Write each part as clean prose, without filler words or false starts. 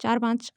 4-5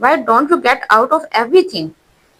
Why don't you get out of everything?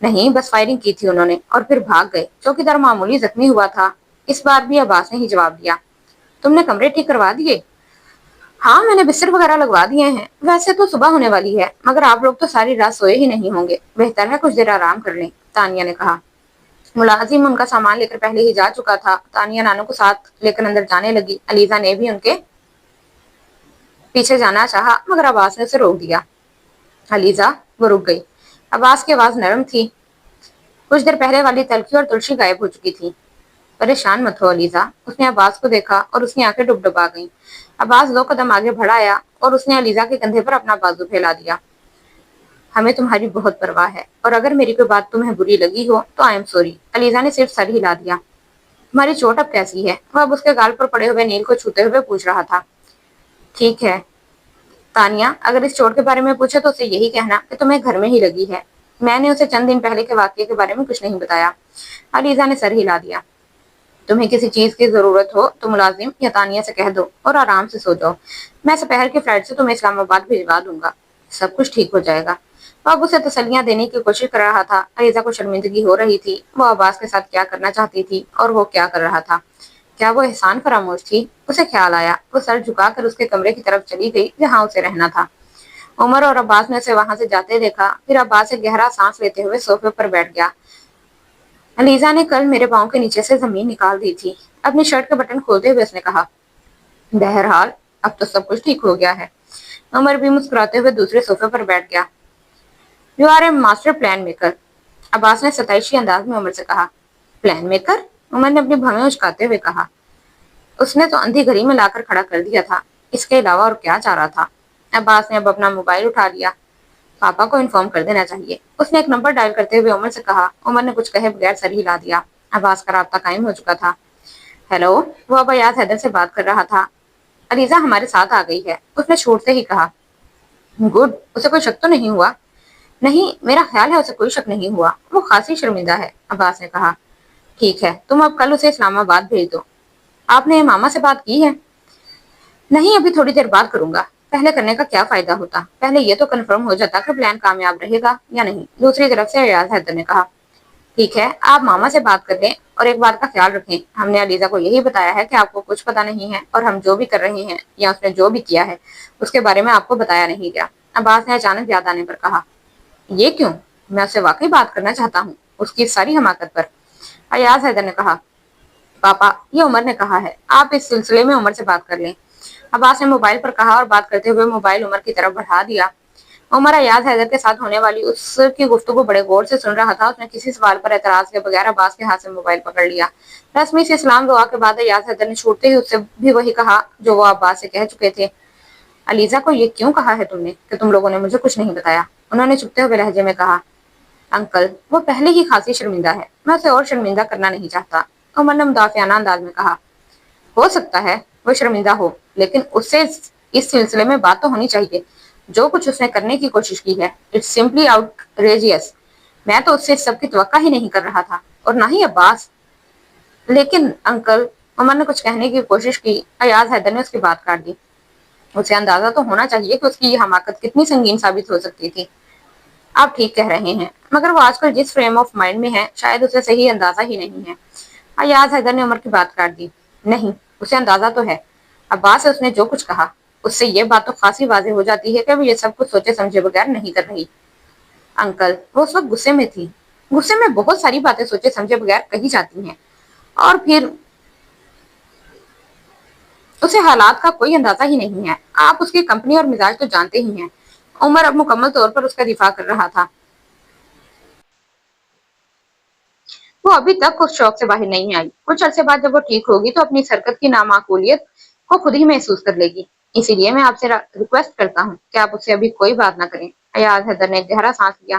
نہیں، بس firing کی تھی انہوں نے اور پھر بھاگ گئے۔ چوکیدار معمولی زخمی ہوا تھا۔ اس بار بھی عباس نے ہی جواب دیا۔ تم نے کمرے ٹھیک کروا دیے؟ ہاں، میں نے بستر وغیرہ لگوا دیے ہیں۔ ویسے تو صبح ہونے والی ہے، مگر آپ لوگ تو ساری رات سوئے ہی نہیں ہوں گے، بہتر ہے کچھ دیر آرام کر لیں، تانیہ نے کہا۔ ملازم ان کا سامان لے کر پہلے ہی جا چکا تھا۔ تانیہ نانو کو ساتھ لے کر اندر جانے لگی۔ علیزہ نے بھی ان کے پیچھے جانا چاہا مگر عباس نے اسے روک دیا۔ علیزہ، وہ رک گئی۔ عباس کی آواز نرم تھی۔ کچھ دیر پہلے والی تلخی اور تلشی غائب ہو چکی تھی۔ پریشان مت ہو علیزہ، اس نے عباس کو دیکھا اور اس کی آنکھیں ڈب آ گئیں۔ عباس 2 قدم آگے بڑھا آیا اور اس نے علیزہ کے کندھے پر اپنا بازو پھیلا دیا۔ ہمیں تمہاری بہت پرواہ ہے اور اگر میری کوئی بات تمہیں بری لگی ہو تو آئی ایم سوری۔ علیزہ نے صرف سر ہلا دیا۔ تمہاری چوٹ اب کیسی ہے؟ وہ اب اس کے گال پر پڑے ہوئے نیل کو چھوتے ہوئے پوچھ رہا تھا۔ ٹھیک ہے تانیہ، اگر اس چوٹ کے بارے میں پوچھے تو اسے یہی کہنا کہ تمہیں گھر میں ہی لگی ہے۔ میں نے اسے چند دن پہلے کے واقعے کے بارے میں کچھ نہیں بتایا۔ علیزہ نے سر ہلا دیا۔ تمہیں کسی چیز کی ضرورت ہو تو ملازم یا تانیہ سے کہہ دو اور آرام سے سو جاؤ۔ میں سپہر کی فلائٹ سے تمہیں اسلام آباد بھجوا دوں گا۔ سب کچھ ٹھیک ہو جائے گا۔ وہ اب اسے تسلیاں دینے کی کوشش کر رہا تھا۔ علیزہ کو شرمندگی ہو رہی تھی۔ وہ عباس کے ساتھ کیا کرنا چاہتی تھی اور وہ کیا کر رہا تھا۔ کیا وہ احسان فراموش تھی؟ اسے خیال آیا۔ وہ سر جھکا کر اس کے کمرے کی طرف چلی گئی جہاں اسے رہنا تھا۔ عمر اور عباس نے اسے وہاں سے جاتے دیکھا۔ پھر عباس ایک گہرا سانس لیتے ہوئے صوفے پر بیٹھ گیا۔ علیزہ نے کل میرے پاؤں کے نیچے سے زمین نکال دی تھی۔ اپنی شرٹ کے بٹن کھولتے ہوئے اس نے کہا۔ بہرحال اب تو سب کچھ ٹھیک ہو گیا ہے۔ عمر بھی مسکراتے ہوئے دوسرے صوفے پر بیٹھ گیا۔ You are a master plan maker, Abbas نے ستائشی انداز میں عمر سے کہا۔ Plan maker? عمر نے اپنی بھویں اچکاتے ہوئے کہا۔ اس نے تو اندھی گھڑی میں لا کر کھڑا کر دیا تھا، اس کے علاوہ اور کیا چاہ رہا تھا؟ عباس نے اب اپنا موبائل اٹھا لیا۔ پاپا کو انفارم کر دینا چاہیے، اس نے ایک نمبر ڈائل کرتے ہوئے عمر سے کہا۔ عمر نے کچھ کہے بغیر سر ہلا دیا۔ عباس کا رابطہ قائم ہو چکا تھا۔ ہیلو، وہ اب ایاز حیدر سے بات کر رہا تھا۔ علیزہ ہمارے ساتھ آ گئی ہے، اس نے چھوڑتے ہی کہا۔ گڈ، اسے کوئی شک تو نہیں ہوا؟ نہیں، میرا خیال ہے اسے کوئی شک نہیں ہوا، وہ خاصی شرمندہ ہے، عباس نے کہا۔ ٹھیک ہے، تم اب کل اسے اسلام آباد بھیج دو۔ آپ نے ماما سے بات کی ہے؟ نہیں، ابھی تھوڑی دیر بعد کروں گا۔ پہلے کرنے کا کیا فائدہ ہوتا؟ پہلے یہ تو کنفرم ہو جاتا کہ پلان کامیاب رہے گا یا نہیں، دوسری طرف سے ایاز حیدر نے کہا۔ ٹھیک ہے، آپ ماما سے بات کر لیں اور ایک بات کا خیال رکھیں، ہم نے علیزہ کو یہی بتایا ہے کہ آپ کو کچھ پتا نہیں ہے اور ہم جو بھی کر رہے ہیں یا اس نے جو بھی کیا ہے اس کے بارے میں آپ کو بتایا نہیں گیا۔ عباس نے اچانک یاد آنے پر کہا۔ یہ کیوں؟ میں اس سے واقعی بات کرنا چاہتا ہوں، اس کی ساری حماقت پر۔ ایاز حیدر نے کہا۔ پاپا، یہ عمر نے کہا ہے، آپ اس سلسلے میں عمر سے بات کر لیں، عباس نے موبائل پر کہا اور بات کرتے ہوئے موبائل عمر کی طرف بڑھا دیا۔ عمر ایاز حیدر کے ساتھ ہونے والی اس کی گفتگو بڑے غور سے سن رہا تھا۔ اس نے کسی سوال پر اعتراض کے بغیر عباس کے ہاتھ سے موبائل پکڑ لیا۔ رسمی سے اسلام دعا کے بعد ایاز حیدر نے چھوٹتے ہی اس سے بھی وہی کہا جو وہ عباس سے کہہ چکے تھے۔ علیزہ کو یہ کیوں کہا ہے تم نے کہ تم لوگوں نے مجھے کچھ نہیں بتایا؟ انہوں نے چپتے ہوئے لہجے میں کہا۔ انکل، وہ پہلے ہی خاصی شرمندہ ہے، میں اسے اور شرمندہ کرنا نہیں چاہتا، عمر نے مدافعانہ انداز میں کہا۔ ہو سکتا ہے وہ شرمندہ ہو، لیکن اس سے اس سلسلے میں بات تو ہونی چاہیے۔ جو کچھ اس نے کرنے کی کوشش کی ہے، اٹس سمپلی آؤٹریجیس۔ میں تو اس سے اس سب کی توقع ہی نہیں کر رہا تھا، اور نہ ہی عباس۔ لیکن انکل، عمر نے کچھ کہنے کی کوشش کی۔ ایاز حیدر نے اس کی بات کاٹ دی۔ اسے اندازہ تو ہونا چاہیے کہ اس کی یہ حماقت کتنی سنگین ثابت ہو سکتی تھی۔ آپ ٹھیک کہہ رہے ہیں، مگر وہ آج کل جس فریم آف مائنڈ میں ہے شاید اسے صحیح اندازہ ہی نہیں ہے۔ ایاز حیدر نے عمر کی بات کاٹ دی۔ نہیں، اسے اندازہ تو ہے، عباس سے اس نے جو کچھ کہا اس سے یہ بات تو خاصی واضح ہو جاتی ہے کہ وہ یہ سب کچھ سوچے سمجھے بغیر نہیں کر رہی۔ انکل، وہ اس وقت غصے میں تھی، غصے میں بہت ساری باتیں سوچے سمجھے بغیر کہی جاتی ہیں، اور پھر اسے حالات کا کوئی اندازہ ہی نہیں ہے۔ آپ اس کی کمپنی اور مزاج تو جانتے ہی ہیں۔ عمر اب مکمل طور پر اس کا دفاع کر رہا تھا۔ وہ ابھی تک اس شوق سے باہر نہیں آئی، کچھ عرصے بعد جب وہ ٹھیک ہوگی تو اپنی اس حرکت کی نامعقولیت کو خود ہی محسوس کر لے گی۔ اسی لیے میں آپ سے ریکویسٹ کرتا ہوں کہ آپ اس سے ابھی کوئی بات نہ کریں۔ ایاز حیدر نے گہرا سانس لیا۔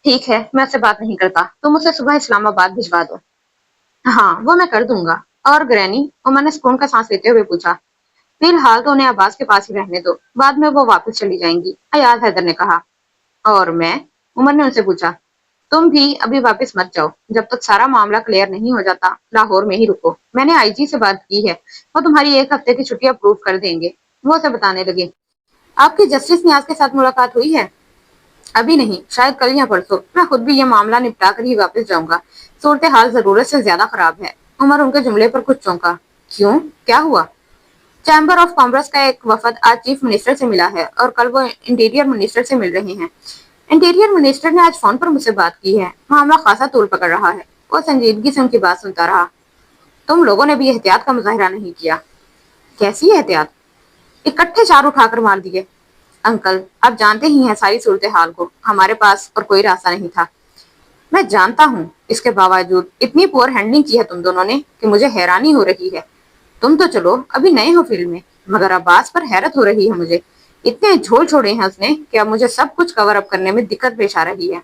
ٹھیک ہے، میں اس سے بات نہیں کرتا، تم اسے صبح اسلام آباد بھجوا دو۔ ہاں، وہ میں کر دوں گا۔ اور گرینی؟ عمر نے سکون کا سانس لیتے ہوئے پوچھا۔ فی الحال تو انہیں عباس کے پاس ہی رہنے دو، بعد میں وہ واپس چلی جائیں گی، ایاز حیدر نے کہا۔ اور میں؟ عمر نے ان سے پوچھا۔ تم بھی ابھی واپس مت جاؤ، جب تک سارا معاملہ کلیئر نہیں ہو جاتا لاہور میں ہی رکو۔ میں نے آئی جی سے بات کی ہے، وہ تمہاری 1 ہفتے کی چھٹی اپروو کر دیں گے۔ وہ اسے بتانے لگے۔ آپ کی جسٹس نیاز کے ساتھ ملاقات ہوئی ہے؟ ابھی نہیں، شاید کل یا پرسوں۔ میں خود بھی یہ معاملہ نپٹا کر ہی واپس جاؤں گا۔ صورتحال ضرورت سے زیادہ خراب ہے۔ عمر ان کے جملے پر کچھ چونکا۔ کیوں؟ کیا ہوا؟ چیمبر آف کامرس کا ایک وفد آج چیف منسٹر سے ملا ہے اور کل وہ انٹیریئر منسٹر سے مل رہے ہیں۔ انٹیریئر منسٹر نے آج فون پر مجھ سے بات کی ہے۔ معاملہ خاصا طول پکڑ رہا ہے۔ وہ سنجیدگی سے ان کی بات سنتا رہا۔ تم لوگوں نے بھی احتیاط کا مظاہرہ نہیں کیا؟ کیسی احتیاط؟ اکٹھے چار اٹھا کر مار دیے۔ انکل، آپ جانتے ہی ہیں ساری صورتحال کو، ہمارے پاس اور کوئی راستہ نہیں تھا۔ میں جانتا ہوں، اس کے باوجود اتنی پور ہینڈلنگ کی ہے تم دونوں نے کہ مجھے حیرانی ہو رہی ہے۔ تم تو چلو ابھی نئے ہو فیلڈ میں، مگر عباس پر حیرت ہو رہی ہے مجھے۔ اتنے جھول چھوڑے ہیں اس نے کہ اب مجھے سب کچھ کور اپ کرنے میں دقت پیش آ رہی ہے۔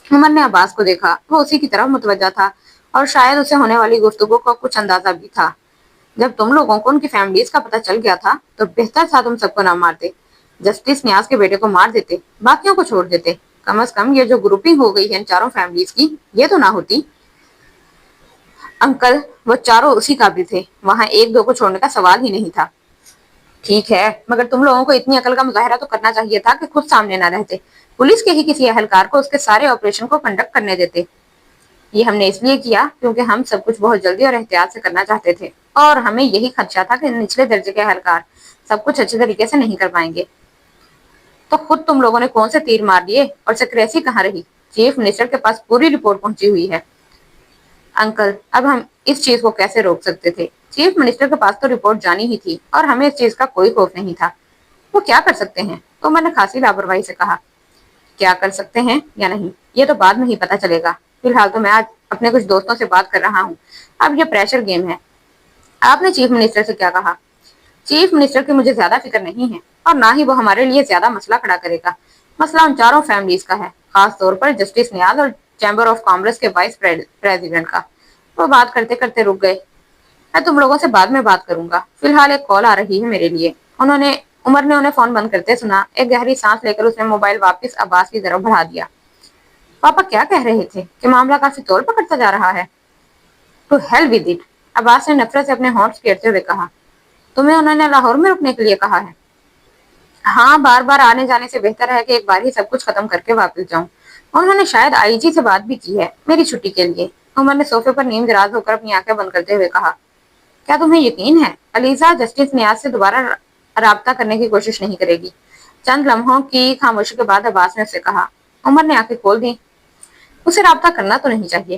عمر نے عباس کو دیکھا، وہ اسی کی طرف متوجہ تھا اور شاید اسے ہونے والی گفتگو کا کچھ اندازہ بھی تھا۔ جب تم لوگوں کو ان کی فیملیز کا پتہ چل گیا تھا تو بہتر تھا تم سب کو نہ مارتے، جسٹس نیاز کے بیٹے کو مار دیتے، باقیوں کو چھوڑ دیتے۔ کم از کم یہ جو گروپنگ ہو گئی ہے ان چاروں فیملیز کی، یہ تو نہ ہوتی۔ انکل، وہ چاروں اسی قابل تھے، وہاں ایک دو کو چھوڑنے کا سوال ہی نہیں تھا۔ ٹھیک ہے، مگر تم لوگوں کو اتنی عقل کا مظاہرہ تو کرنا چاہیے تھا کہ خود سامنے نہ رہتے، پولیس کے ہی کسی اہلکار کو اس کے سارے آپریشن کو کنڈکٹ کرنے دیتے۔ یہ ہم نے اس لیے کیا کیونکہ ہم سب کچھ بہت جلدی اور احتیاط سے کرنا چاہتے تھے، اور ہمیں یہی خدشہ تھا کہ نچلے درجے کے اہلکار سب کچھ اچھے طریقے سے نہیں کر پائیں گے۔ تو خود تم لوگوں نے کون سے تیر مار دیے اور سیکریسی کہاں رہی؟ چیف منسٹر کے پاس پوری رپورٹ پہنچی ہوئی ہے۔ انکل، اب ہم اس چیز کو کیسے روک سکتے تھے؟ چیف منسٹر کے پاس تو رپورٹ جانی ہی تھی اور ہمیں اس چیز کا کوئی خوف نہیں تھا۔ وہ کیا کر سکتے ہیں؟ تو میں نے خاصی لاپرواہی سے کہا۔ کیا کر سکتے ہیں یا نہیں، یہ تو بعد میں ہی پتا چلے گا۔ فی الحال تو میں آج اپنے کچھ دوستوں سے بات کر رہا ہوں۔ اب یہ پریشر گیم ہے۔ آپ نے چیف منسٹر سے کیا کہا؟ چیف منسٹر کی مجھے زیادہ فکر نہیں ہے اور نہ ہی وہ ہمارے لیے زیادہ مسئلہ کھڑا کرے گا۔ مسئلہ ان چاروں فیملیز کا ہے، خاص طور پر جسٹس نیاز اور چیمبر آف کامرس کے وائس پریزیڈنٹ کا۔ وہ بات کرتے کرتے رک گئے۔ میں تم لوگوں سے بعد میں بات کروں گا، فی الحال ایک کال آ رہی ہے میرے لیے۔ عمر نے انہیں فون بند کرتے سنا۔ ایک گہری سانس لے کر اس نے موبائل واپس عباس کی طرف بڑھا دیا۔ پاپا کیا کہہ رہے تھے کہ معاملہ کافی طول پکڑتا جا رہا ہے؟ ٹو ہیل ود اٹ، عباس نے نفرت سے اپنے ہونٹ پھیرتے ہوئے کہا۔ تمہیں انہوں نے لاہور میں رکنے کے لیے کہا ہے؟ ہاں، بار بار آنے جانے سے بہتر ہے کہ ایک بار ہی سب کچھ ختم کر کے واپس جاؤں۔ انہوں نے شاید آئی جی سے بات بھی کی ہے میری چھٹی کے لیے۔ عمر نے صوفے پر نیم دراز ہو کر اپنی آنکھیں بند کرتے ہوئے کہا۔ کیا تمہیں یقین ہے علیزہ جسٹس نیاز سے دوبارہ رابطہ کرنے کی کوشش نہیں کرے گی؟ چند لمحوں کی خاموشی کے بعد عباس نے اسے کہا۔ عمر نے آنکھیں کھول دیں۔ اسے رابطہ کرنا تو نہیں چاہیے۔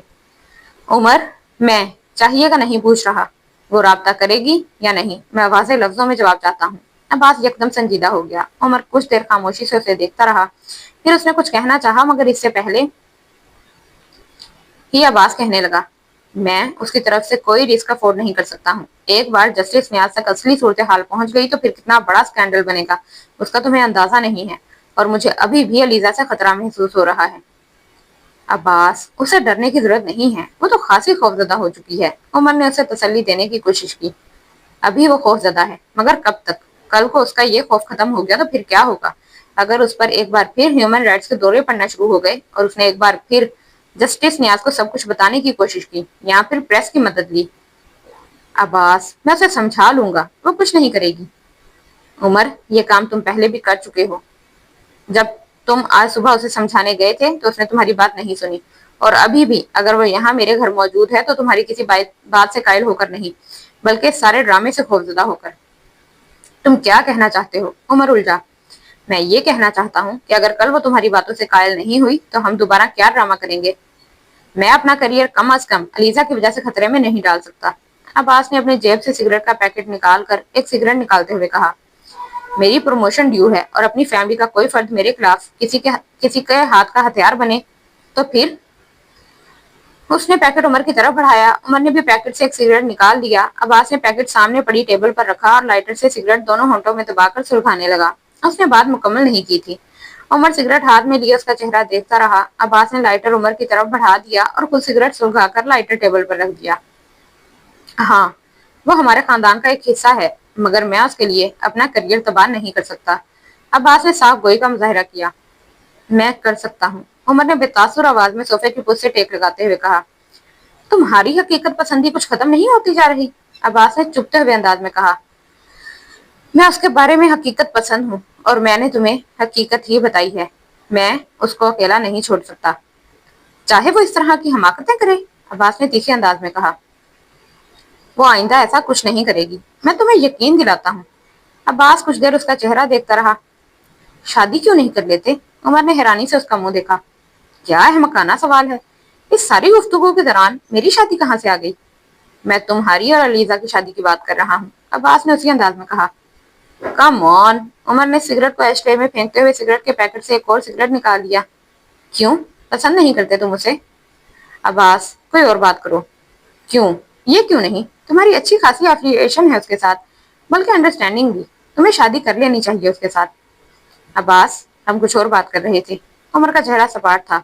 عمر، میں چاہیے کا نہیں پوچھ رہا، وہ رابطہ کرے گی یا نہیں، میں واضح لفظوں میں جواب چاہتا ہوں۔ عباس یکدم سنجیدہ ہو گیا۔ عمر کچھ دیر خاموشی سے اسے دیکھتا رہا، پھر اس نے کچھ کہنا چاہا مگر اس سے پہلے ہی عباس کہنے لگا، میں اس کی طرف سے کوئی رسک افورڈ نہیں کر سکتا ہوں۔ ایک بار جسٹس نیاز تک اصلی صورتحال پہنچ گئی تو پھر کتنا بڑا سکینڈل بنے گا اس کا تمہیں اندازہ نہیں ہے، اور مجھے ابھی بھی علیزہ سے خطرہ محسوس ہو رہا ہے۔ عباس، اسے ڈرنے کی ضرورت نہیں ہے، وہ تو خاصی خوفزدہ ہو چکی ہے۔ عمر نے اسے تسلی دینے کی کوشش کی۔ ابھی وہ خوفزدہ ہے، مگر کب تک؟ کل کو اس کا یہ خوف ختم ہو گیا تو پھر کیا ہوگا؟ اگر اس پر ایک بار پھر ہیومن رائٹس کے دورے پڑنا شروع ہو گئے اور اس نے ایک بار پھر جسٹس نیاز کو سب کچھ بتانے کی کوشش کی یا پھر پریس کی مدد لی؟ عباس، میں اسے سمجھا لوں گا، وہ کچھ نہیں کرے گی۔ عمر، یہ کام تم پہلے بھی کر چکے ہو۔ جب تم آج صبح اسے سمجھانے گئے تھے تو اس نے تمہاری بات نہیں سنی، اور ابھی بھی اگر وہ یہاں میرے گھر موجود ہے تو تمہاری کسی بات سے قائل ہو کر نہیں، بلکہ اس سارے ڈرامے سے خوفزدہ ہو کر۔ تم کیا کہنا چاہتے ہو؟ عمر الجھا۔ میں یہ کہنا چاہتا ہوں کہ اگر کل وہ تمہاری باتوں سے قائل نہیں ہوئی تو ہم دوبارہ کیا ڈرامہ کریں گے؟ میں اپنا کریئر کم از کم علیزہ کی وجہ سے خطرے میں نہیں ڈال سکتا۔ عباس نے اپنے جیب سے سگریٹ کا پیکٹ نکال کر ایک سگریٹ نکالتے ہوئے کہا، میری پروموشن ڈیو ہے اور اپنی فیملی کا کوئی فرد میرے خلاف کسی کے ہاتھ کا ہتھیار بنے تو پھر؟ اس نے پیکٹ عمر کی طرف بڑھایا۔ عمر نے بھی پیکٹ سے ایک سگریٹ نکال دیا۔ عباس نے پیکٹ سامنے پڑی ٹیبل پر رکھا اور لائٹر سے سگریٹ دونوں ہونٹوں میں دبا کر سلگانے لگا۔ اس نے بات مکمل نہیں کی تھی۔ عمر سگریٹ ہاتھ میں لیے اس کا چہرہ دیکھتا رہا۔ عباس نے لائٹر عمر کی طرف بڑھا دیا اور خود سگریٹ سلگا کر لائٹر ٹیبل پر رکھ دیا۔ ہاں، وہ ہمارے خاندان کا ایک حصہ ہے، مگر میں اس کے لیے اپنا کریئر تباہ نہیں کر سکتا۔ عباس نے صاف گوئی کا مظاہرہ کیا۔ میں کر سکتا ہوں، عمر نے بے تاثر آواز میں صوفے کی پشت سے ٹیک لگاتے ہوئے کہا۔ تمہاری حقیقت پسندی کچھ ختم نہیں ہوتی جا رہی؟ عباس نے چپتے ہوئے انداز میں کہا۔ میں اس کے بارے میں حقیقت پسند ہوں اور میں نے تمہیں حقیقت ہی بتائی ہے۔ میں اس کو اکیلا نہیں چھوڑ سکتا، چاہے وہ اس طرح کی حماقتیں کرے، عباس نے تیکھے انداز میں کہا۔ وہ آئندہ ایسا کچھ نہیں کرے گی، میں تمہیں یقین دلاتا ہوں۔ عباس کچھ دیر اس کا چہرہ دیکھتا رہا۔ شادی کیوں نہیں کر لیتے؟ عمر نے حیرانی سے اس کا منہ دیکھا۔ کیا احمقانہ سوال ہے، اس ساری گفتگو کے دوران میری شادی کہاں سے آ گئی؟ میں تمہاری اور علیزہ کی شادی کی بات کر رہا ہوں، عباس نے اسی انداز میں کہا۔ کم آن، عمر نے سگریٹ کو ایش ٹرے میں پھینکتے ہوئے سگریٹ کے پیکٹ سے ایک اور سگریٹ نکال لیا۔ کیوں پسند نہیں کرتے تم اسے؟ عباس، کوئی اور بات کرو۔ کیوں؟ یہ کیوں نہیں؟ تمہاری اچھی خاصی افیلیشن ہے اس کے ساتھ، بلکہ انڈرسٹینڈنگ بھی، تمہیں شادی کر لینی چاہیے اس کے ساتھ۔ عباس، ہم کچھ اور بات کر رہے تھے۔ عمر کا چہرہ سپاٹ تھا۔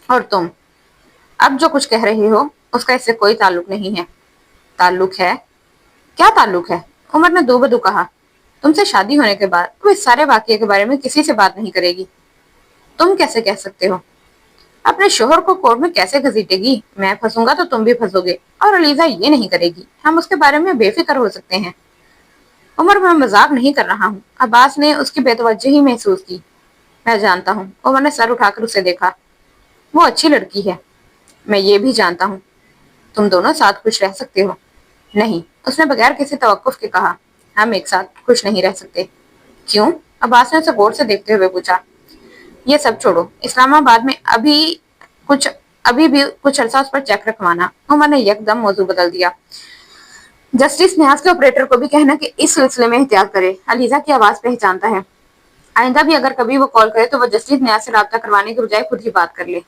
اور تم اب جو کچھ کہہ رہے ہو اس کا اس سے کوئی تعلق نہیں ہے۔ تعلق ہے؟ کیا تعلق ہے؟ عمر نے دو بدو کہا۔ تم سے شادی ہونے کے بعد وہ اس سارے واقعے کے بارے میں کسی سے بات نہیں کرے گی۔ تم کیسے کہہ سکتے ہو؟ اپنے شوہر کو کورٹ میں کیسے گھسیٹے گی؟ میں پھنسوں گا تو تم بھی پھنسو گے، اور علیزہ یہ نہیں کرے گی، ہم اس کے بارے میں بے فکر ہو سکتے ہیں۔ عمر، میں مذاق نہیں کر رہا ہوں۔ عباس نے اس کی بے توجہی محسوس کی۔ میں جانتا ہوں، عمر نے سر اٹھا کر اسے دیکھا۔ وہ اچھی لڑکی ہے، میں یہ بھی جانتا ہوں۔ تم دونوں ساتھ خوش رہ سکتے ہو؟ نہیں، اس نے بغیر کسی توقف کے کہا۔ ہم ایک ساتھ خوش نہیں رہ سکتے۔ کیوں؟ عباس نے اسے غور سے دیکھتے ہوئے پوچھا۔ یہ سب چھوڑو، اسلام آباد میں ابھی بھی کچھ عرصہ اس پر چیک رکھوانا۔ عمر نے یک دم موضوع بدل دیا۔ جسٹس نیاز کے آپریٹر کو بھی کہنا کہ اس سلسلے میں احتیاط کرے، علیزہ کی آواز پہچانتا ہے۔ آئندہ بھی اگر کبھی وہ کال کرے تو وہ جسٹس نیاز سے رابطہ کروانے کے بجائے خود ہی بات کر لے۔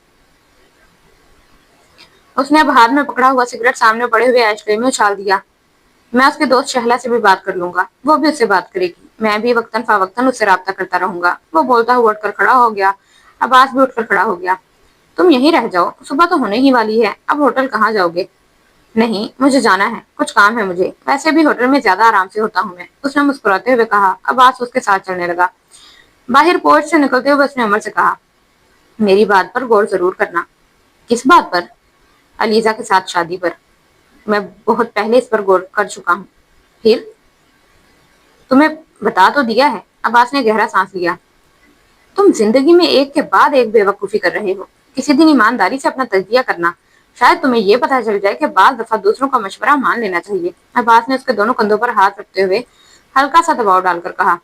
اس نے اب ہاتھ میں پکڑا ہوا سگریٹ سامنے پڑے ہوئے ایش ٹرے میں اچھال دیا۔ میں اس کے دوست شہلا سے بھی بات کر لوں گا، وہ بھی اس سے بات کرے گی۔ میں بھی وقتاً فوقتاً اس سے رابطہ کرتا رہوں گا۔ وہ بولتا ہوا اٹھ کر کھڑا ہو گیا۔ عباس بھی اٹھ کر کھڑا ہو گیا۔ تم یہیں رہ جاؤ، صبح تو ہونے ہی والی ہے، اب ہوٹل کہاں جاؤ گے؟ نہیں، مجھے جانا ہے، کچھ کام ہے مجھے، ویسے بھی ہوٹل میں زیادہ آرام سے ہوتا ہوں میں، اس نے مسکراتے ہوئے کہا۔ عباس اس کے ساتھ چلنے لگا۔ باہر پورچ سے نکلتے ہوئے اس نے عمر سے کہا، میری بات پر غور ضرور کرنا۔ کس بات پر؟ علیزہ کے ساتھ شادی پر۔ میں بہت پہلے اس پر غور کر چکا ہوں۔ پھر؟ تمہیں بتا تو دیا ہے۔ عباس نے گہرا سانس لیا۔ تم زندگی میں ایک کے بعد ایک بے وقوفی کر رہے ہو، کسی دن ایمانداری سے اپنا تجزیہ کرنا، شاید تمہیں یہ پتہ چل جائے کہ بعض دفعہ دوسروں کا مشورہ مان لینا چاہیے۔ عباس نے اس کے دونوں کندھوں پر ہاتھ رکھتے ہوئے ہلکا سا دباؤ ڈال کر کہا۔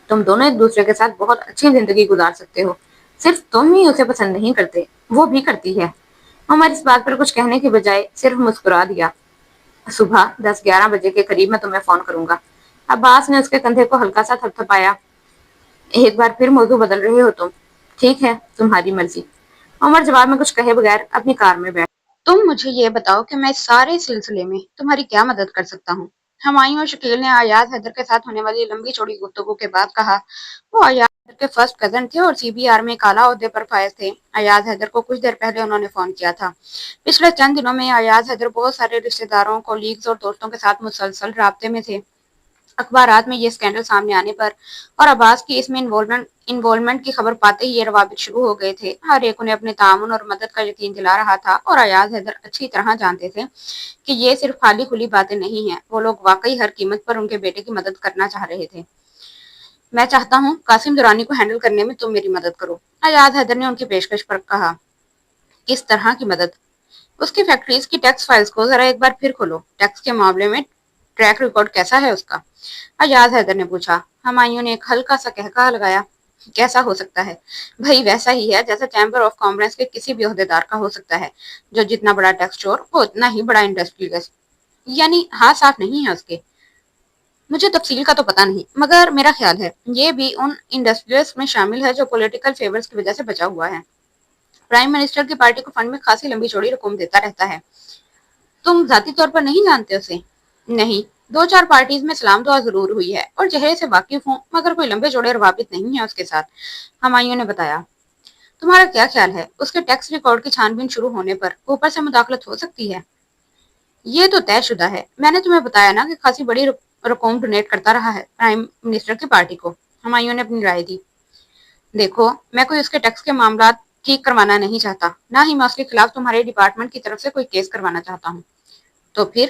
تم دونوں ایک دوسرے کے ساتھ بہت اچھی زندگی گزار سکتے ہو، صرف تم ہی اسے پسند نہیں کرتے، وہ بھی کرتی ہے۔ عمر اس بات پر کچھ کہنے کے بجائے صرف مسکرا دیا۔ صبح 10-11 بجے کے قریب میں تمہیں فون کروں گا۔ عباس نے اس کے کندھے کو ہلکا سا تھپ تھپایا۔ ایک بار پھر موضوع بدل رہے ہو تم؟ ٹھیک ہے، تمہاری مرضی۔ عمر جواب میں کچھ کہے بغیر اپنی کار میں بیٹھ۔ تم مجھے یہ بتاؤ کہ میں اس سارے سلسلے میں تمہاری کیا مدد کر سکتا ہوں؟ ہمایوں اور شکیل نے ایاز حیدر کے ساتھ ہونے والی لمبی چوڑی گفتگو کے بعد کہا۔ وہ ایاز حیدر کے فرسٹ کزن تھے اور سی بی آر میں ایک اعلیٰ عہدے پر فائز تھے۔ ایاز حیدر کو کچھ دیر پہلے انہوں نے فون کیا تھا۔ پچھلے چند دنوں میں ایاز حیدر بہت سارے رشتہ داروں، کولیگز اور دوستوں کے ساتھ مسلسل رابطے میں تھے۔ اخبارات میں یہ اسکینڈل سامنے آنے پر اور عباس کی اس میں انوالومنٹ کی خبر پاتے ہی یہ روابط شروع ہو گئے تھے۔ ہر ایک انہیں اپنے تعاون اور مدد کا یقین دلا رہا تھا، اور ایاز حیدر اچھی طرح جانتے تھے کہ یہ صرف خالی کھلی باتیں نہیں ہیں، وہ لوگ واقعی ہر قیمت پر ان کے بیٹے کی مدد کرنا چاہ رہے تھے۔ میں چاہتا ہوں قاسم درانی کو ہینڈل کرنے میں تم میری مدد کرو، ایاز حیدر نے ان کی پیشکش پر کہا۔ کس طرح کی مدد؟ اس کی فیکٹریز کی ٹیکس فائلز کو ذرا ایک بار پھر کھولو۔ ٹیکس کے معاملے میں ٹریک ریکارڈ کیسا ہے اس کا؟ ایاز حیدر نے پوچھا۔ ہمایوں نے ایک ہلکا سا قہقہہ لگایا۔ کیسا ہو سکتا ہے؟ بھئی ویسا ہی ہے جیسا چیمبر آف کامرس کے کسی بھی عہدیدار کا ہو سکتا ہے، جو جتنا بڑا ٹیکس چور وہ اتنا ہی بڑا انڈسٹریلسٹ، یعنی ہاتھ صاف نہیں ہے اس کے۔ مجھے تفصیل کا تو پتہ نہیں، مگر میرا خیال ہے یہ بھی ان انڈسٹریلسٹ میں شامل ہے جو پولیٹیکل فیورز کی وجہ سے بچا ہوا ہے۔ پرائم منسٹر کی پارٹی کو فنڈ میں خاصی لمبی چوڑی رقم دیتا رہتا ہے۔ تم ذاتی طور پر نہیں جانتے اسے؟ نہیں، 2-4 پارٹیز میں سلام دعا ضرور ہوئی ہے اور چہرے سے واقف ہوں، مگر کوئی لمبے چوڑے روابط نہیں ہے اس کے ساتھ، ہمایوں نے بتایا۔ تمہارا کیا خیال ہے اس کے ٹیکس ریکارڈ کی چھان بین شروع ہونے پر اوپر سے مداخلت ہو سکتی ہے؟ یہ تو طے شدہ ہے، میں نے تمہیں بتایا نا کہ خاصی بڑی رقم ڈونیٹ کرتا رہا ہے پرائم منسٹر کی پارٹی کو، ہمایوں نے اپنی رائے دی۔ دیکھو، میں کوئی اس کے ٹیکس کے معاملات ٹھیک کروانا نہیں چاہتا، نہ ہی میں اس کے خلاف تمہارے ڈپارٹمنٹ کی طرف سے کوئی کیس کروانا چاہتا ہوں۔ تو پھر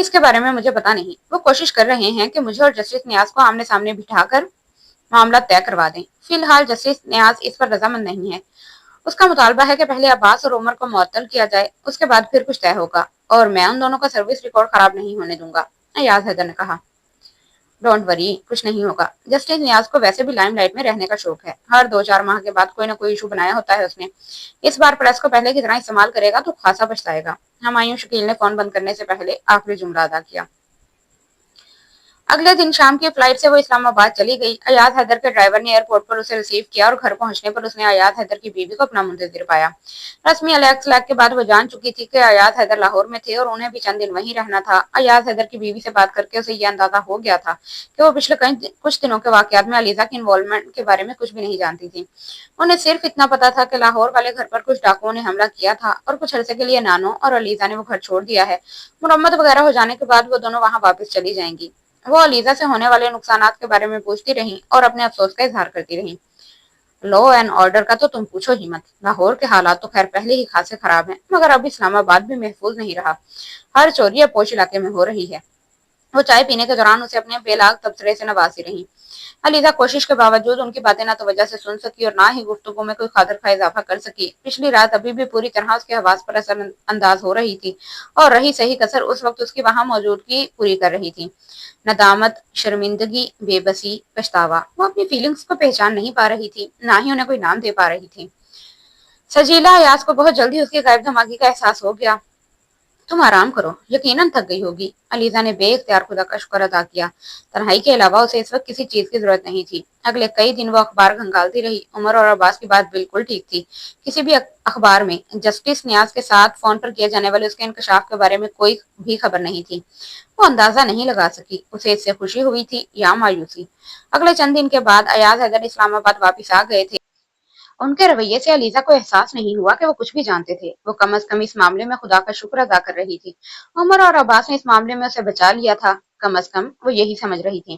اس کے بارے میں مجھے پتا نہیں۔ وہ کوشش کر رہے ہیں کہ مجھے اور جسٹس نیاز کو آمنے سامنے بٹھا کر معاملہ طے کروا دیں۔ فی الحال جسٹس نیاز اس پر رضامند نہیں ہے۔ اس کا مطالبہ ہے کہ پہلے عباس اور عمر کو معطل کیا جائے، اس کے بعد پھر کچھ طے ہوگا، اور میں ان دونوں کا سروس ریکارڈ خراب نہیں ہونے دوں گا، ایاز حیدر نے کہا۔ ڈونٹ وری، کچھ نہیں ہوگا۔ جسٹس نیاز کو ویسے بھی لائم لائٹ میں رہنے کا شوق ہے۔ ہر 2-4 ماہ کے بعد کوئی نہ کوئی ایشو بنایا ہوتا ہے اس نے۔ اس بار پریس کو پہلے کی طرح استعمال کرے گا تو خاصا پچھتائے گا۔ ہمایوں شکیل نے فون بند کرنے سے پہلے آخری جملہ ادا کیا۔ اگلے دن شام کی فلائٹ سے وہ اسلام آباد چلی گئی۔ ایاز حیدر کے ڈرائیور نے ایئرپورٹ پر اسے ریسیو کیا اور گھر پہنچنے پر اس نے ایاز حیدر کی بیوی کو اپنا منتظر پایا۔ رسمی الیکس لیک کے بعد وہ جان چکی تھی کہ ایاز حیدر لاہور میں تھے اور انہیں بھی چند دن وہیں رہنا تھا۔ ایاز حیدر کی بیوی سے بات کر کے اسے یہ اندازہ ہو گیا تھا کہ وہ پچھلے کچھ دنوں کے واقعات میں علیزہ کی انوالومنٹ کے بارے میں کچھ بھی نہیں جانتی تھی۔ انہیں صرف اتنا پتا تھا کہ لاہور والے گھر پر کچھ ڈاکوؤں نے حملہ کیا تھا اور کچھ عرصے کے لیے نانو اور علیزہ نے وہ گھر چھوڑ دیا ہے۔ مرمت وغیرہ ہو جانے کے بعد وہ دونوں وہاں واپس چلی جائیں گی۔ وہ علیزہ سے ہونے والے نقصانات کے بارے میں پوچھتی رہیں اور اپنے افسوس کا اظہار کرتی رہیں۔ لا اینڈ آرڈر کا تو تم پوچھو ہی مت۔ لاہور کے حالات تو خیر پہلے ہی خاصے خراب ہیں، مگر اب اسلام آباد بھی محفوظ نہیں رہا۔ ہر چوری اب پوش علاقے میں ہو رہی ہے۔ وہ چائے پینے کے دوران اسے اپنے بے لاگ تبصرے سے نوازی رہیں۔ علیزہ کوشش کے باوجود ان کی باتیں نہ توجہ سے سن سکی اور نہ ہی گفتگو میں کوئی خاطر خواہ اضافہ کر سکی۔ پچھلی رات ابھی بھی پوری طرح اس کے حواس پر اثر انداز ہو رہی تھی، اور رہی صحیح کسر اس وقت اس کی وہاں موجودگی پوری کر رہی تھی۔ ندامت، شرمندگی، بے بسی، پچھتاوا۔ وہ اپنی فیلنگز کو پہچان نہیں پا رہی تھی، نہ ہی انہیں کوئی نام دے پا رہی تھی۔ سجیلا ایاز کو بہت جلدی اس کی غیر دماغی کا احساس ہو گیا۔ تم آرام کرو، یقیناً تھک گئی ہوگی۔ علیزہ نے بے اختیار خدا کا شکر ادا کیا۔ تنہائی کے علاوہ اسے اس وقت کسی چیز کی ضرورت نہیں تھی۔ اگلے کئی دن وہ اخبار گھنگالتی رہی۔ عمر اور عباس کی بات بالکل ٹھیک تھی۔ کسی بھی اخبار میں جسٹس نیاز کے ساتھ فون پر کیے جانے والے اس کے انکشاف کے بارے میں کوئی بھی خبر نہیں تھی۔ وہ اندازہ نہیں لگا سکی اسے اس سے خوشی ہوئی تھی یا مایوسی۔ اگلے چند دن کے بعد ایاز حیدر اسلام آباد واپس آ گئے تھے۔ ان کے رویے سے علیزہ کو احساس نہیں ہوا کہ وہ کچھ بھی جانتے تھے۔ وہ کم از کم اس معاملے میں خدا کا شکر ادا کر رہی تھی۔ عمر اور عباس نے اس معاملے میں اسے بچا لیا تھا، کم از کم وہ یہی سمجھ رہی تھی۔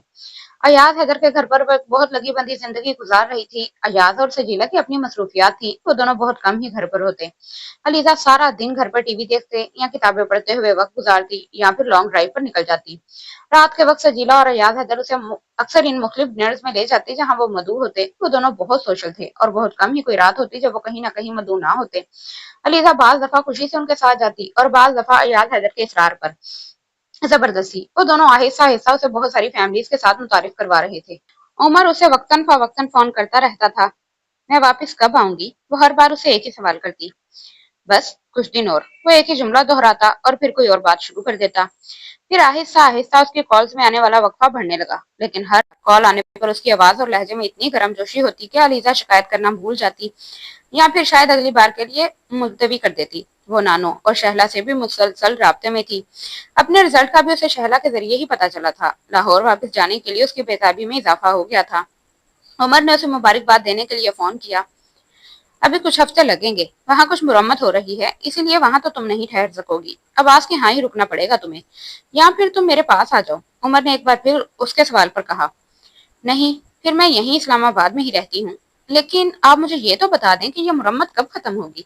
ایاز حیدر کے گھر پر وہ ایک بہت لگی بندی زندگی گزار رہی تھی۔ ایاز اور سجیلا کی اپنی مصروفیات تھیں، وہ دونوں بہت کم ہی گھر پر ہوتے۔ علیزہ سارا دن گھر پر ٹی وی دیکھتے یا کتابیں پڑھتے ہوئے وقت گزارتی یا پھر لانگ ڈرائیو پر نکل جاتی۔ رات کے وقت سجیلا اور ایاز حیدر اسے اکثر ان مختلف ڈنرز میں لے جاتے جہاں وہ مدعو ہوتے۔ وہ دونوں بہت سوشل تھے اور بہت کم ہی کوئی رات ہوتی جب وہ کہیں نہ کہیں مدعو نہ ہوتے۔ علیزہ بعض دفعہ خوشی سے ان کے ساتھ جاتی اور بعض دفعہ ایاز حیدر کے اصرار پر زبردستی۔ وہ دونوں آہستہ آہستہ اسے بہت ساری فیملیز کے ساتھ متعارف کروا رہے تھے۔ عمر اسے وقتاً فوقتاً فون کرتا رہتا تھا۔ میں واپس کب آؤں گی؟ وہ ہر بار اسے ایک ہی سوال کرتی۔ بس کچھ دن اور۔ وہ ایک ہی جملہ دہراتا اور پھر کوئی اور بات شروع کر دیتا۔ پھر آہستہ آہستہ اس کی کالز میں آنے والا وقفہ بڑھنے لگا، لیکن ہر کال آنے پر اس کی آواز اور لہجے میں اتنی گرم جوشی ہوتی کہ علیزہ شکایت کرنا بھول جاتی یا پھر شاید اگلی بار کے لیے ملتوی کر دیتی۔ وہ نانو اور شہلا سے بھی مسلسل رابطے میں تھی۔ اپنے رزلٹ کا بھی اسے شہلا کے ذریعے ہی پتا چلا تھا۔ لاہور واپس جانے کے لیے اس کی بےتابی میں اضافہ ہو گیا تھا۔ عمر نے اسے مبارکباد دینے کے لیے فون کیا۔ ابھی کچھ ہفتے لگیں گے، وہاں کچھ مرمت ہو رہی ہے، اسی لیے وہاں تو تم نہیں ٹھہر سکو گی۔ عباس کے ہاں ہی رکنا پڑے گا تمہیں، یا پھر تم میرے پاس آ جاؤ۔ عمر نے ایک بار پھر اس کے سوال پر کہا۔ نہیں، پھر میں یہیں اسلام آباد میں ہی رہتی ہوں، لیکن آپ مجھے یہ تو بتا دیں کہ یہ مرمت کب ختم ہوگی؟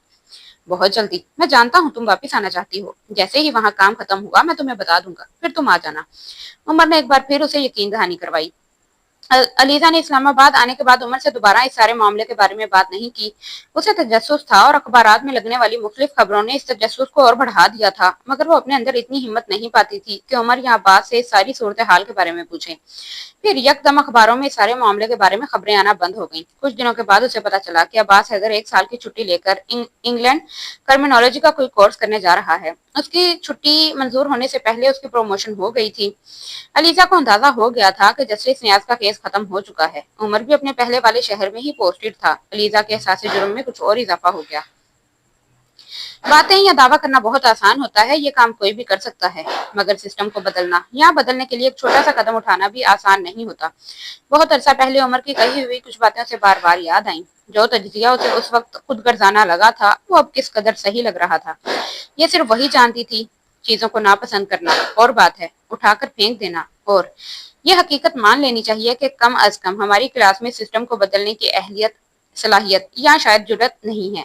بہت جلدی۔ میں جانتا ہوں تم واپس آنا چاہتی ہو، جیسے ہی وہاں کام ختم ہوا میں تمہیں بتا دوں گا، پھر تم آ جانا۔ عمر نے ایک بار پھر اسے یقین دہانی کروائی۔ علیزہ نے اسلام آباد آنے کے بعد عمر سے دوبارہ اس سارے معاملے کے بارے میں بات نہیں کی۔ اسے تجسس تھا اور اخبارات میں لگنے والی مختلف خبروں نے اس تجسس کو اور بڑھا دیا تھا، مگر وہ اپنے اندر اتنی ہمت نہیں پاتی تھی کہ عمر یا عباس سے اس ساری صورتحال کے بارے میں پوچھے۔ پھر یکدم اخباروں میں اس سارے معاملے کے بارے میں خبریں آنا بند ہو گئیں۔ کچھ دنوں کے بعد اسے پتا چلا کہ عباس حیدر 1 سال کی چھٹی لے کر انگلینڈ کرمینالوجی کا کوئی کورس کرنے جا رہا ہے۔ اس کی چھٹی منظور ہونے سے پہلے اس کی پروموشن ہو گئی تھی۔ علیزہ کو اندازہ ہو گیا تھا کہ جسٹس نیاز کا کیس ختم ہو چکا ہے۔ عمر بھی اپنے پہلے والے شہر میں ہی پوسٹڈ تھا۔ علیزہ کے احساس جرم میں کچھ اور اضافہ ہو گیا۔ باتیں یا دعویٰ کرنا بہت آسان ہوتا ہے، یہ کام کوئی بھی کر سکتا ہے، مگر سسٹم کو بدلنا یا بدلنے کے لیے ایک چھوٹا سا قدم اٹھانا بھی آسان نہیں ہوتا۔ بہت عرصہ پہلے عمر کی کہی ہوئی کچھ باتیں اسے بار بار یاد آئیں۔ جو تجزیہ اسے اس وقت خود گرزانہ لگا تھا وہ اب کس قدر صحیح لگ رہا تھا۔ یہ صرف وہی جانتی تھی۔ چیزوں کو ناپسند کرنا اور بات ہے، اٹھا کر پھینک دینا اور یہ حقیقت مان لینی چاہیے کہ کم از کم ہماری کلاس میں سسٹم کو بدلنے کی اہلیت، صلاحیت یا شاید جرات نہیں ہے۔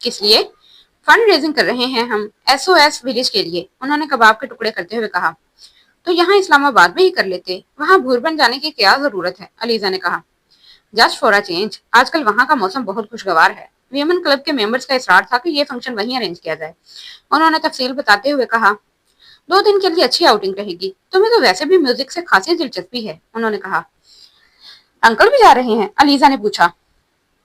کس لیے؟ فنڈ ریزنگ کر رہے ہیں ہم SOS ولیج کے لیے، انہوں نے کباب کے ٹکڑے کرتے ہوئے کہا۔ تو یہاں اسلام آباد میں ہی کر لیتے، وہاں بھور بن جانے کی کیا ضرورت ہے، علیزہ نے کہا۔ جسٹ فور چینج، آج کل وہاں کا موسم بہت خوشگوار ہے۔ ویمن کلب کے ممبرز کا اصرار تھا کہ یہ فنکشن وہیں ارینج کیا جائے، انہوں نے تفصیل بتاتے ہوئے کہا۔ 2 دن کے لیے اچھی آؤٹنگ رہے گی، تمہیں تو ویسے بھی میوزک سے خاصی دلچسپی ہے، انہوں نے کہا۔ انکل بھی جا رہے ہیں، علیزہ نے پوچھا۔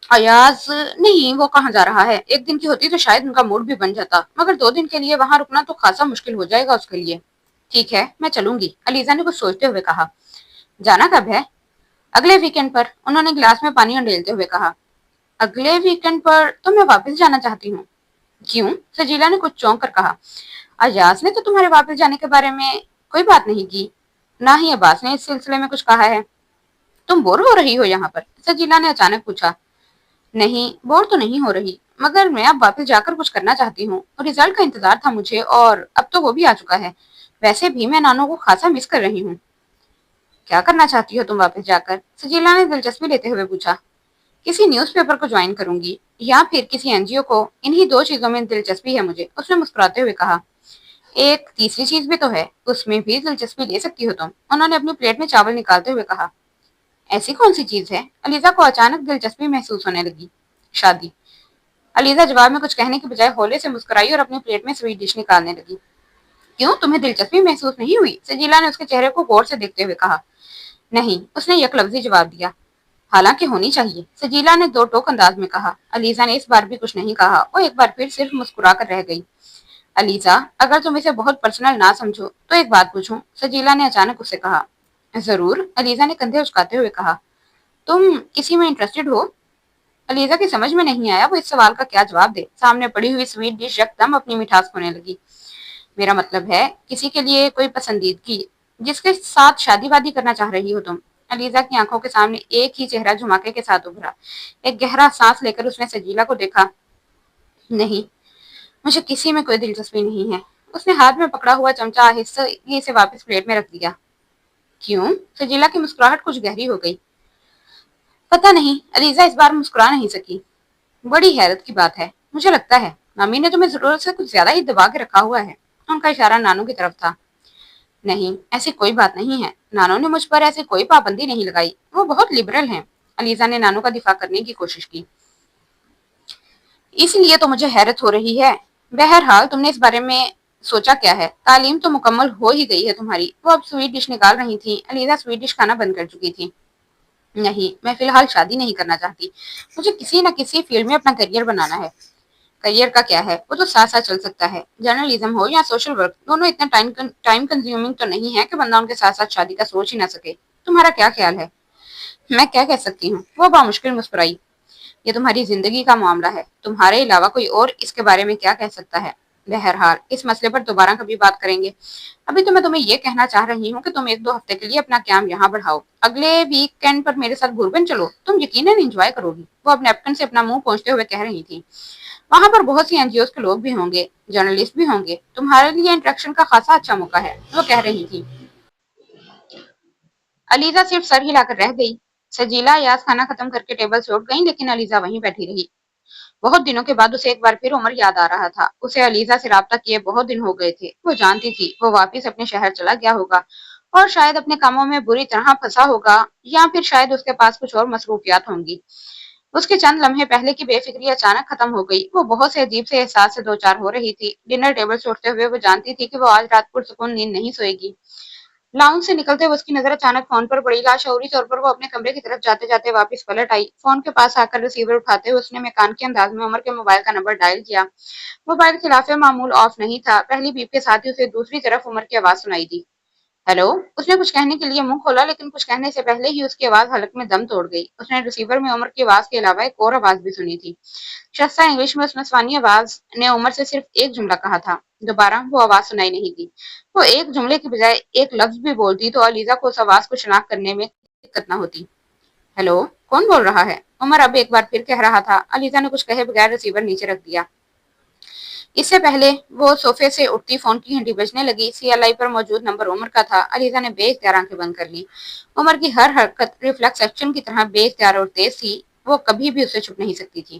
ایاز نہیں، وہ کہاں جا رہا ہے، ایک دن کی ہوتی تو شاید ان کا موڈ بھی بن جاتا، مگر 2 دن کے لیے وہاں رکنا تو خاصا مشکل ہو جائے گا اس کے لیے۔ ٹھیک ہے، میں چلوں گی، علیزہ نے کچھ سوچتے ہوئے کہا۔ جانا کب ہے؟ اگلے ویکنڈ پر، انہوں نے گلاس میں پانی انڈیلتے ہوئے کہا۔ اگلے ویکنڈ پر تو میں واپس جانا چاہتی ہوں۔ کیوں؟ سجیلا نے کچھ چونک کر کہا۔ ایاز نے تو تمہارے واپس جانے کے بارے میں کوئی بات نہیں کی، نہ ہی عباس نے اس سلسلے میں کچھ کہا ہے۔ تم بور ہو رہی ہو یہاں پر؟ سجیلا نے اچانک پوچھا۔ نہیں، بور تو نہیں ہو رہی، مگر میں اب واپس جا کر کچھ کرنا چاہتی ہوں، اور رزلٹ کا انتظار تھا مجھے، اور اب تو وہ بھی آ چکا ہے۔ ویسے بھی میں نانو کو خاصا مس کر رہی ہوں۔ کیا کرنا چاہتی ہو تم واپس جا کر؟ سجیلا نے دلچسپی لیتے ہوئے پوچھا۔ کسی نیوز پیپر کو جوائن کروں گی، یا پھر کسی NGO کو، انہی 2 چیزوں میں دلچسپی ہے مجھے، اس نے مسکراتے ہوئے کہا۔ ایک تیسری چیز بھی تو ہے، اس میں بھی دلچسپی لے سکتی ہو تم، انہوں نے اپنی پلیٹ میں چاول نکالتے ہوئے کہا۔ ایسی کون سی چیز ہے؟ علیزہ کو اچانک دلچسپی محسوس ہونے لگی۔ شادی، علیزہ جواب میں کچھ کہنے کے بجائے ہولے سے مسکرائی اور اپنی پلیٹ میں سویٹ ڈش نکالنے لگی۔ کیوں، تمہیں دلچسپی محسوس نہیں ہوئی؟ سجیلا نے اس کے چہرے کو غور سے دیکھتے ہوئے کہا۔ نہیں، اس نے یک لفظی جواب دیا۔ حالانکہ ہونی چاہیے، سجیلا نے 2 ٹوک انداز میں کہا۔ علیزہ نے اس بار بھی کچھ نہیں کہا، وہ ایک بار پھر صرف مسکرا کر رہ گئی۔ علیزہ، اگر تم اسے بہت پرسنل نہ سمجھو تو ایک بات پوچھوں، سجیلا نے اچانک اس سے کہا۔ ضرور، علیزہ نے کندھے اچکاتے ہوئے کہا۔ تم کسی میں انٹرسٹڈ ہو؟ علیزہ کی سمجھ میں نہیں آیا وہ اس سوال کا کیا جواب دے، سامنے پڑی ہوئی سویٹ ڈش یکدم اپنی مٹھاس کھونے لگی۔ میرا مطلب ہے کسی کے لیے کوئی پسندیدگی، جس کے ساتھ شادی وادی کرنا چاہ رہی ہو تم۔ علیزہ کی آنکھوں کے سامنے ایک ہی چہرہ جھماکے کے ساتھ ابھرا۔ ایک گہرا سانس لے کر اس نے سجیلا کو دیکھا۔ نہیں، مجھے کسی میں کوئی دلچسپی نہیں ہے، اس نے ہاتھ میں پکڑا ہوا چمچہ آہستگی سے واپس پلیٹ میں رکھ دیا۔ کیوں؟ سجیلا کی مسکراہٹ کچھ گہری ہو گئی۔ پتہ نہیں، علیزہ اس بار مسکرا نہیں سکی۔ بڑی حیرت کی بات ہے، مجھے لگتا ہے مامی نے تمہیں ضرورت سے کچھ زیادہ ہی دبا کے رکھا ہوا ہے، ان کا اشارہ نانو کی طرف تھا۔ نہیں، ایسی کوئی بات نہیں ہے، نانو نے مجھ پر ایسی کوئی پابندی نہیں لگائی، وہ بہت لبرل ہیں، علیزہ نے نانو کا دفاع کرنے کی کوشش کی۔ اس لیے تو مجھے حیرت ہو رہی ہے۔ بہرحال تم نے اس بارے میں سوچا کیا ہے؟ تعلیم تو مکمل ہو ہی گئی ہے تمہاری، وہ اب سویٹ ڈش نکال رہی تھی، علیزہ سویٹ ڈش کھانا بند کر چکی تھی۔ نہیں، میں فی الحال شادی نہیں کرنا چاہتی، مجھے کسی نہ کسی فیلڈ میں اپنا کریئر بنانا ہے۔ کریئر کا کیا ہے، وہ تو ساتھ ساتھ چل سکتا ہے، جرنلزم ہو یا سوشل ورک، دونوں اتنا ٹائم کنزیومنگ تو نہیں ہے کہ بندہ ان کے ساتھ ساتھ شادی کا سوچ ہی نہ سکے۔ تمہارا کیا خیال ہے؟ میں کیا کہہ سکتی ہوں، وہ بامشکل مسکرائی۔ یہ تمہاری زندگی کا معاملہ ہے، تمہارے علاوہ کوئی اور اس کے بارے میں کیا کہہ سکتا ہے؟ بہرحال اس مسئلے پر دوبارہ کبھی بات کریں گے، ابھی تو میں تمہیں یہ کہنا چاہ رہی ہوں کہ تم 1-2 ہفتے کے لیے اپنا قیام یہاں بڑھاؤ، اگلے ویکینڈ پر میرے ساتھ بھوربن چلو، تم یقیناً انجوائے کرو گی، وہ اپنے نیپکن سے اپنا منہ پوچھتے ہوئے کہہ رہی تھی۔ وہاں پر بہت سی NGOs کے لوگ بھی ہوں گے، جرنلسٹ بھی ہوں گے، تمہارے لیے انٹریکشن کا خاصا اچھا موقع ہے، وہ کہہ رہی تھی۔ علیزہ صرف سر ہلا کر رہ گئی۔ سجیلا ایاز کھانا ختم کر کے ٹیبل سے اٹھ گئی، لیکن علیزہ وہیں بیٹھی رہی۔ بہت دنوں کے بعد اسے ایک بار پھر عمر یاد آ رہا تھا، اسے علیزہ سے رابطہ کیے بہت دن ہو گئے تھے، وہ جانتی تھی وہ واپس اپنے شہر چلا گیا ہوگا، اور شاید اپنے کاموں میں بری طرح پھنسا ہوگا، یا پھر شاید اس کے پاس کچھ اور مصروفیات ہوں گی۔ اس کے چند لمحے پہلے کی بے فکری اچانک ختم ہو گئی، وہ بہت سے عجیب سے احساس سے دوچار ہو رہی تھی۔ ڈنر ٹیبل سے اٹھتے ہوئے وہ جانتی تھی کہ وہ آج رات پرسکون نیند نہیں سوئے گی۔ لاؤنج سے نکلتے ہوئے اس کی نظر اچانک فون پر پڑی، لاشعوری طور پر وہ اپنے کمرے کی طرف جاتے جاتے واپس پلٹ آئی، فون کے پاس آ کر ریسیور اٹھاتے ہوئے اس نے میکانکی انداز میں عمر کے موبائل کا نمبر ڈائل کیا۔ موبائل خلاف معمول آف نہیں تھا، پہلی بیپ کے ساتھ ہی اسے دوسری طرف عمر کی آواز سنائی دی۔ ہیلو، اس نے کچھ کہنے کے لیے منہ کھولا، لیکن کچھ کہنے سے پہلے ہی اس کی آواز حلق میں دم توڑ گئی۔ اس نے ریسیور میں عمر کی آواز کے علاوہ ایک اور آواز بھی سنی تھی۔ شستہ انگلش میں اس نسوانی آواز نے عمر سے صرف ایک جملہ کہا تھا۔ دوبارہ وہ آواز سنائی نہیں دی۔ وہ ایک جملے کی بجائے ایک لفظ بھی بولتی تو علیزہ کو اس آواز کو شناخت کرنے میں دقت نہ ہوتی۔ ہیلو، کون بول رہا ہے؟ عمر اب ایک بار پھر کہہ رہا تھا۔ علیزہ نے کچھ کہے بغیر ریسیور نیچے رکھ دیا۔ اس سے پہلے وہ صوفے سے اٹھتی فون کی گھنٹی بجنے لگی، CLI پر موجود نمبر عمر کا تھا۔ علیزہ نے بے اختیار آنکھیں بند کر لی۔ عمر کی ہر حرکت ریفلیکس ایکشن کی طرح بے اختیار اور تیز تھی، وہ کبھی بھی اسے چھپ نہیں سکتی تھی۔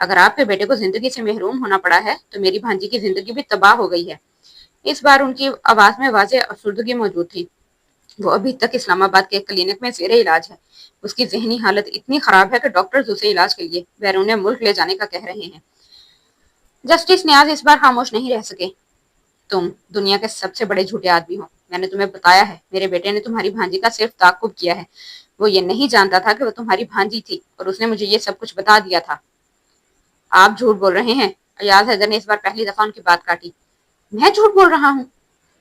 اگر آپ کے بیٹے کو زندگی سے محروم ہونا پڑا ہے تو میری بھانجی کی زندگی بھی تباہ ہو گئی ہے۔ اس بار ان کی آواز میں واضح افسردگی موجود تھی۔ وہ ابھی تک اسلام آباد کے ایک کلینک میں زیر علاج ہے۔ اس کی ذہنی حالت اتنی خراب ہے کہ ڈاکٹرز اسے علاج کے لیے بیرون ملک لے جانے کا کہہ رہے ہیں۔ جسٹس نیاز اس بار خاموش نہیں رہ سکے۔ تم دنیا کے سب سے بڑے جھوٹے آدمی ہو۔ میں نے تمہیں بتایا ہے، میرے بیٹے نے تمہاری بھانجی کا صرف تعاقب کیا ہے۔ وہ یہ نہیں جانتا تھا کہ وہ تمہاری بھانجی تھی اور اس نے مجھے یہ سب کچھ بتا دیا تھا۔ آپ جھوٹ بول رہے ہیں۔ ایاز حیدر نے اس بار پہلی دفعہ ان کی بات کاٹی۔ میں جھوٹ بول رہا ہوں؟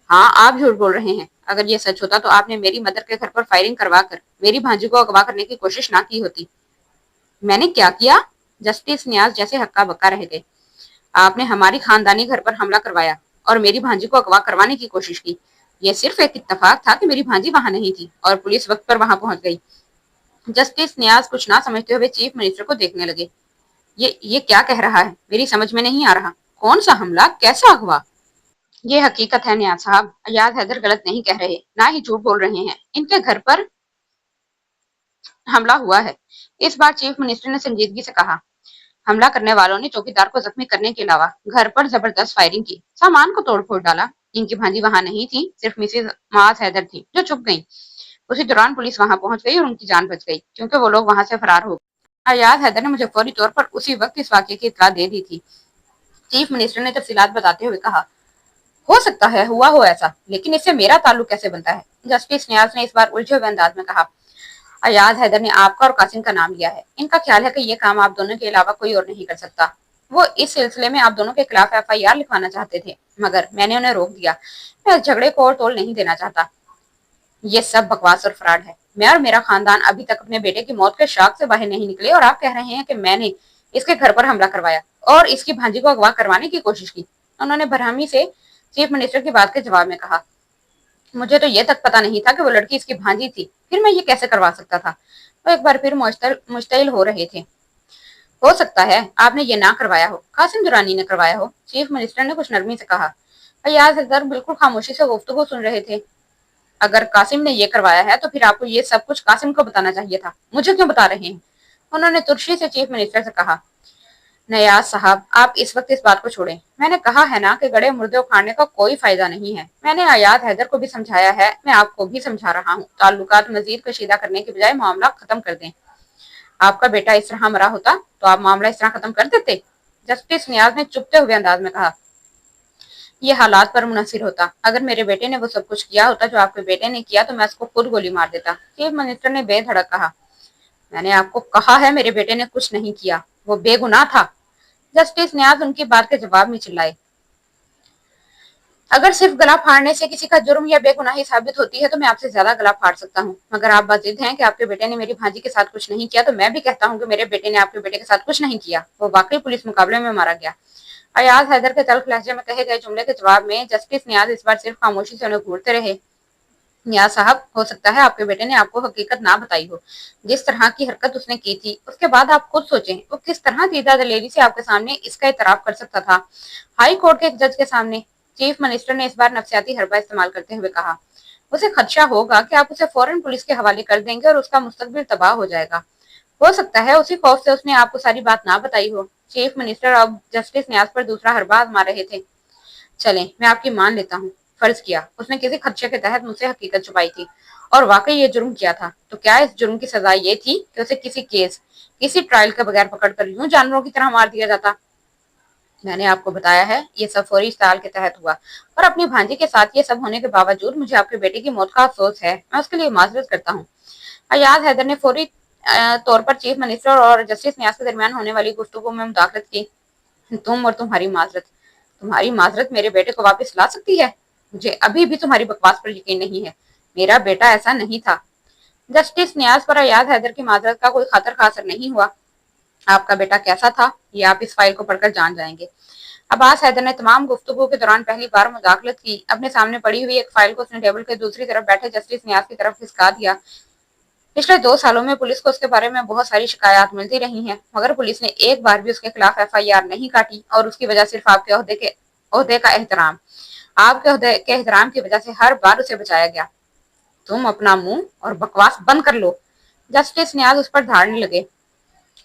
ہاں، آپ جھوٹ بول رہے ہیں۔ اگر یہ سچ ہوتا تو آپ نے میری مدر کے گھر پر فائرنگ کروا کر میری بھانجی کو اغوا کرنے کی کوشش نہ کی ہوتی۔ میں نے کیا کیا؟ جسٹس نیاز جیسے ہکا بکا رہ گئے۔ آپ نے ہماری خاندانی گھر پر حملہ کروایا اور میری بھانجی کو اغوا کروانے کی کوشش کی۔ یہ صرف ایک اتفاق تھا کہ میری بھانجی وہاں نہیں تھی اور پولیس وقت پر وہاں پہنچ گئی۔ جسٹس نیاز کچھ نہ سمجھتے ہوئے چیف منسٹر کو دیکھنے لگے۔ یہ کیا کہہ رہا ہے؟ میری سمجھ میں نہیں آ رہا۔ کون سا حملہ؟ کیسا اغوا؟ یہ حقیقت ہے نیاز صاحب۔ ایاز حیدر غلط نہیں کہہ رہے، نہ ہی جھوٹ بول رہے ہیں۔ ان کے گھر پر حملہ ہوا ہے۔ اس بار چیف منسٹر نے سنجیدگی سے کہا۔ حملہ کرنے والوں نے چوکیدار کو زخمی کرنے کے علاوہ گھر پر زبردست فائرنگ کی، سامان کو توڑ پھوڑ ڈالا۔ ان کی بھانجی وہاں نہیں تھی، صرف مسز معاذ حیدر تھی جو چھپ گئیں۔ اسی دوران پولیس وہاں پہنچ گئی اور ان کی جان بچ گئی کیونکہ وہ لوگ وہاں سے فرار ہو گئے۔ ایاز حیدر نے مجھے فوری طور پر اسی وقت اس واقعے کی اطلاع دے دی تھی۔ چیف منسٹر نے تفصیلات بتاتے ہوئے کہا۔ ہو سکتا ہے ہوا ہو ایسا، لیکن اس سے میرا تعلق کیسے بنتا ہے؟ جسٹس نیاز نے اس بار الجھے ہوئے انداز میں کہا۔ ایاز حیدر نے آپ کا اور قاسم کا نام لیا ہے۔ ان کا خیال ہے کہ یہ کام آپ دونوں کے علاوہ کوئی اور نہیں کر سکتا۔ وہ اس سلسلے میں آپ دونوں کے خلاف FIR لکھوانا چاہتے تھے، مگر میں نے انہیں روک دیا۔ میں اس جھگڑے کو اور طول نہیں دینا چاہتا۔ یہ سب بکواس اور فراڈ ہے۔ میں اور میرا خاندان ابھی تک اپنے بیٹے کی موت کے شاک سے باہر نہیں نکلے اور آپ کہہ رہے ہیں کہ میں نے اس کے گھر پر حملہ کروایا اور اس کی بھانجی کو اغوا کروانے کی کوشش کی۔ انہوں نے برہمی سے چیف منسٹر کی بات کے جواب میں کہا۔ مجھے تو یہ تک پتا نہیں تھا کہ وہ لڑکی اس کی بھانجی تھی، پھر میں یہ کیسے کروا سکتا تھا؟ وہ ایک بار پھر مشتعل ہو رہے تھے۔ ہو سکتا ہے آپ نے یہ نہ کروایا ہو، قاسم درانی نے کروایا ہو، چیف منسٹر نے کچھ نرمی سے کہا۔ ایاز حیدر بالکل خاموشی سے گفتگو سن رہے تھے۔ اگر قاسم نے یہ کروایا ہے تو پھر آپ کو یہ سب کچھ قاسم کو بتانا چاہیے تھا، مجھے کیوں بتا رہے ہیں؟ انہوں نے ترشی سے چیف منسٹر سے کہا۔ نیاز صاحب، آپ اس وقت اس بات کو چھوڑیں۔ میں نے کہا ہے نا کہ گڑے مردے اکھاڑنے کا کوئی فائدہ نہیں ہے۔ میں نے ایاز حیدر کو بھی سمجھایا ہے، میں آپ کو بھی سمجھا رہا ہوں۔ تعلقات مزید کشیدہ کرنے کے بجائے معاملہ ختم کر دیں۔ آپ کا بیٹا اس طرح مرا ہوتا تو آپ معاملہ اس طرح ختم کر دیتے؟ جسٹس نیاز نے چپتے ہوئے انداز میں کہا۔ یہ حالات پر منحصر ہوتا۔ اگر میرے بیٹے نے وہ سب کچھ کیا ہوتا جو آپ کے بیٹے نے کیا تو میں اس کو خود گولی مار دیتا، چیف منسٹر نے بے دھڑک کہا۔ میں نے آپ کو کہا ہے میرے بیٹے نے کچھ نہیں کیا، وہ بے گناہ تھا۔ جسٹس نیاز ان کی بات کے جواب میں چلائے۔ اگر صرف گلا پھاڑنے سے کسی کا جرم یا بے گناہی ثابت ہوتی ہے تو میں آپ سے زیادہ گلا پھاڑ سکتا ہوں، مگر آپ باضد ہیں کہ آپ کے بیٹے نے میری بھانجی کے ساتھ کچھ نہیں کیا تو میں بھی کہتا ہوں کہ میرے بیٹے نے آپ کے بیٹے کے ساتھ کچھ نہیں کیا، وہ واقعی پولیس مقابلے میں مارا گیا۔ ایاز حیدر کے تلخ لہجے میں کہے گئے جملے کے جواب میں جسٹس نیاز اس بار صرف خاموشی سے انہیں گھورتے رہے۔ نیاز صاحب، ہو سکتا ہے آپ کے بیٹے نے آپ کو حقیقت نہ بتائی ہو۔ جس طرح کی حرکت اس نے کی تھی اس کے بعد آپ خود سوچیں وہ کس طرح دیدہ دلیری سے آپ کے سامنے اس کا اعتراف کر سکتا تھا، ہائی کورٹ کے ایک جج کے سامنے۔ چیف منسٹر نے اس بار نفسیاتی حربہ استعمال کرتے ہوئے کہا۔ اسے خدشہ ہوگا کہ آپ اسے فوراً پولیس کے حوالے کر دیں گے اور اس کا مستقبل تباہ ہو جائے گا۔ ہو سکتا ہے اسی خوف سے اس نے آپ کو ساری بات نہ بتائی ہو۔ چیف منسٹر اب جسٹس نیاز پر دوسرا حربہ آزما رہے تھے۔ چلیں، میں آپ کی مان لیتا ہوں۔ فرض کیا اس نے کسی خدشے کے تحت مجھ سے حقیقت چھپائی تھی اور واقعی یہ جرم کیا تھا، تو کیا اس جرم کی سزا یہ تھی کہ اسے کسی ٹرائل کے بغیر پکڑ کر یوں جانوروں کی طرح مار دیا جاتا؟ میں نے آپ کو بتایا ہے یہ سب فوری اشتعال کے تحت ہوا اور اپنی بھانجی کے ساتھ یہ سب ہونے کے باوجود مجھے آپ کے بیٹے کی موت کا افسوس ہے، میں اس کے لیے معذرت کرتا ہوں۔ ایاز حیدر نے فوری طور پر چیف منسٹر اور جسٹس نیاز کے درمیان ہونے والی گفتگو میں مداخلت کی۔ تم اور تمہاری معذرت میرے بیٹے کو واپس لا سکتی ہے؟ مجھے ابھی بھی تمہاری بکواس پر یقین نہیں ہے، میرا بیٹا ایسا نہیں تھا۔ جسٹس نیاز پر ایاز حیدر کی معذرت کا کوئی خاطر خواہ اثر نہیں ہوا۔ آپ کا بیٹا کیسا تھا یہ آپ اس فائل کو پڑھ کر جان جائیں گے۔ عباس حیدر نے تمام گفتگو کے دوران پہلی بار مداخلت کی۔ اپنے سامنے پڑی ہوئی ایک فائل کو اس نے ٹیبل کے دوسری طرف بیٹھے جسٹس نیاز کی طرف کھسکا دیا۔ پچھلے 2 سالوں میں پولیس کو اس کے بارے میں بہت ساری شکایات ملتی رہی ہیں، مگر پولیس نے ایک بار بھی اس کے خلاف FIR نہیں کاٹی اور اس کی وجہ صرف آپ کے عہدے کا احترام۔ آپ کے عہدے کے احترام کی وجہ سے ہر بار اسے بچایا گیا۔ تم اپنا منہ اور بکواس بند کر لو۔ جسٹس نیاز اس پر دھاڑنے لگے۔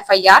FIR